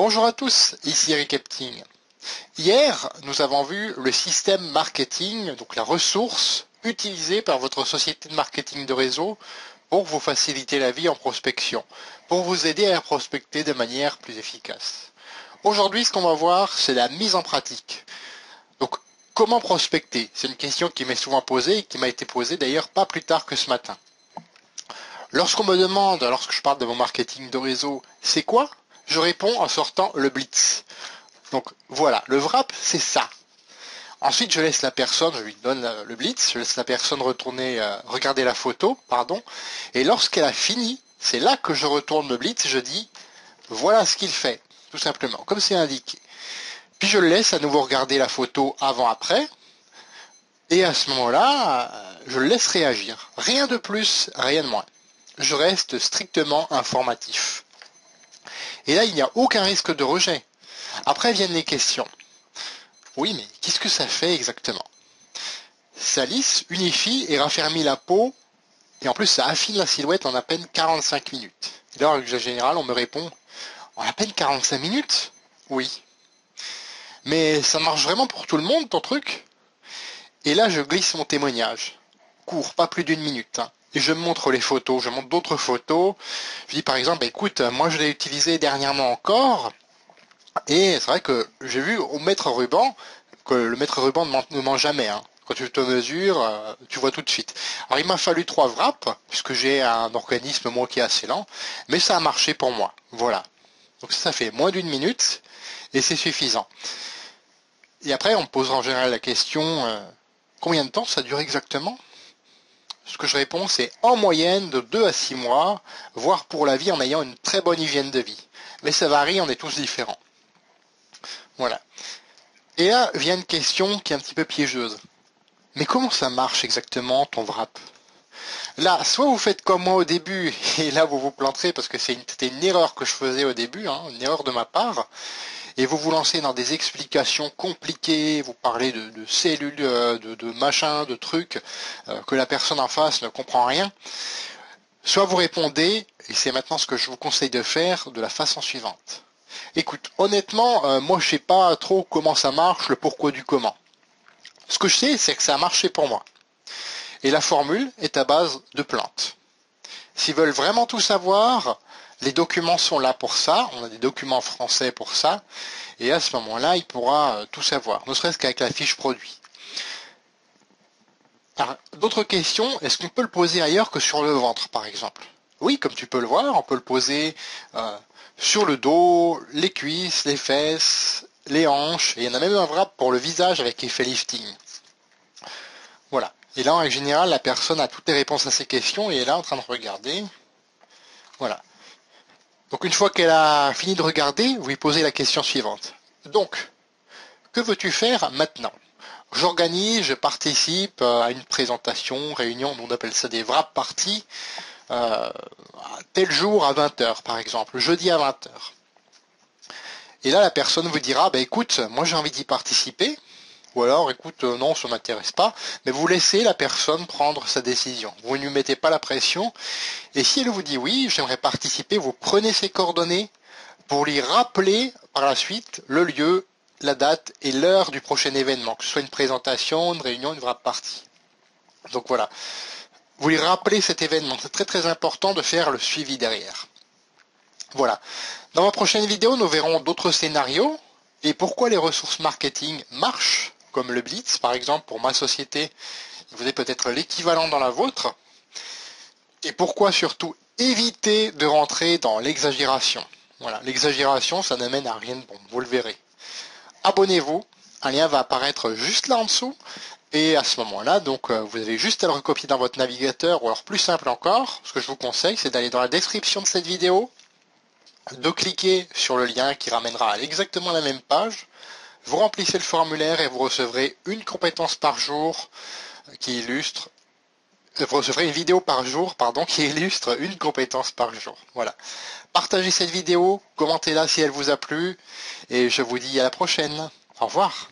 Bonjour à tous, ici Eric Epting. Hier, nous avons vu le système marketing, donc la ressource utilisée par votre société de marketing de réseau pour vous faciliter la vie en prospection, pour vous aider à prospecter de manière plus efficace. Aujourd'hui, ce qu'on va voir, c'est la mise en pratique. Donc, comment prospecter? C'est une question qui m'est souvent posée et qui m'a été posée d'ailleurs pas plus tard que ce matin. Lorsqu'on me demande, lorsque je parle de mon marketing de réseau, c'est quoi? Je réponds en sortant le blitz. Donc voilà, le wrap, c'est ça. Ensuite, je laisse la personne, je lui donne le blitz, je laisse la personne retourner, regarder la photo, et lorsqu'elle a fini, c'est là que je retourne le blitz et je dis, voilà ce qu'il fait, tout simplement, comme c'est indiqué. Puis je le laisse à nouveau regarder la photo avant-après, et à ce moment-là, je le laisse réagir. Rien de plus, rien de moins. Je reste strictement informatif. Et là, il n'y a aucun risque de rejet. Après viennent les questions. Oui, mais qu'est-ce que ça fait exactement? Ça lisse, unifie et raffermit la peau, et en plus ça affine la silhouette en à peine 45 minutes. Et là, en règle générale, on me répond, en à peine 45 minutes? Oui. Mais ça marche vraiment pour tout le monde, ton truc? Et là, je glisse mon témoignage. Court, pas plus d'une minute. Et je montre les photos, je montre d'autres photos. Je dis par exemple, écoute, moi je l'ai utilisé dernièrement encore, et c'est vrai que j'ai vu au maître ruban, que le maître ruban ne ment jamais. Quand tu te mesures, tu vois tout de suite. Alors il m'a fallu 3 wraps, puisque j'ai un organisme moi qui est assez lent, mais ça a marché pour moi. Voilà. Donc ça fait moins d'une minute, et c'est suffisant. Et après, on me posera en général la question, combien de temps ça dure exactement? Ce que je réponds, c'est en moyenne de 2 à 6 mois, voire pour la vie en ayant une très bonne hygiène de vie. Mais ça varie, on est tous différents. Voilà. Et là vient une question qui est un petit peu piégeuse. Mais comment ça marche exactement ton wrap? Là, soit vous faites comme moi au début, et là vous vous planterez parce que c'était une erreur que je faisais au début, une erreur de ma part, et vous vous lancez dans des explications compliquées, vous parlez de cellules, de machins, de trucs, que la personne en face ne comprend rien. Soit vous répondez, et c'est maintenant ce que je vous conseille de faire, de la façon suivante. Écoute, honnêtement, moi je sais pas trop comment ça marche, le pourquoi du comment. Ce que je sais, c'est que ça a marché pour moi. Et la formule est à base de plantes. S'ils veulent vraiment tout savoir, les documents sont là pour ça, on a des documents français pour ça, et à ce moment-là, il pourra tout savoir, ne serait-ce qu'avec la fiche produit. Alors, d'autres questions, est-ce qu'on peut le poser ailleurs que sur le ventre, par exemple? Oui, comme tu peux le voir, on peut le poser sur le dos, les cuisses, les fesses, les hanches, et il y en a même un wrap pour le visage avec effet lifting. Voilà. Et là, en général, la personne a toutes les réponses à ces questions et est là en train de regarder. Voilà. Donc, une fois qu'elle a fini de regarder, vous lui posez la question suivante. Donc, que veux-tu faire maintenant? J'organise, je participe à une présentation, réunion, on appelle ça des wrap parties, tel jour à 20h, par exemple, jeudi à 20h. Et là, la personne vous dira, bah écoute, moi j'ai envie d'y participer, ou alors, écoute, non, ça ne m'intéresse pas, mais vous laissez la personne prendre sa décision. Vous ne lui mettez pas la pression, et si elle vous dit oui, j'aimerais participer, vous prenez ses coordonnées pour lui rappeler par la suite le lieu, la date et l'heure du prochain événement, que ce soit une présentation, une réunion, une wrap party. Donc voilà, vous lui rappelez cet événement, c'est très très important de faire le suivi derrière. Voilà. Dans ma prochaine vidéo, nous verrons d'autres scénarios et pourquoi les ressources marketing marchent, comme le Blitz par exemple pour ma société, vous avez peut-être l'équivalent dans la vôtre, et pourquoi surtout éviter de rentrer dans l'exagération. Voilà, l'exagération, ça n'amène à rien de bon, vous le verrez. Abonnez-vous, un lien va apparaître juste là en dessous, et à ce moment-là, donc vous avez juste à le recopier dans votre navigateur, ou alors plus simple encore, ce que je vous conseille, c'est d'aller dans la description de cette vidéo, de cliquer sur le lien qui ramènera à exactement la même page, vous remplissez le formulaire et vous recevrez une compétence par jour qui illustre, vous recevrez une vidéo par jour, qui illustre une compétence par jour. Voilà. Partagez cette vidéo, commentez-la si elle vous a plu, et je vous dis à la prochaine. Au revoir.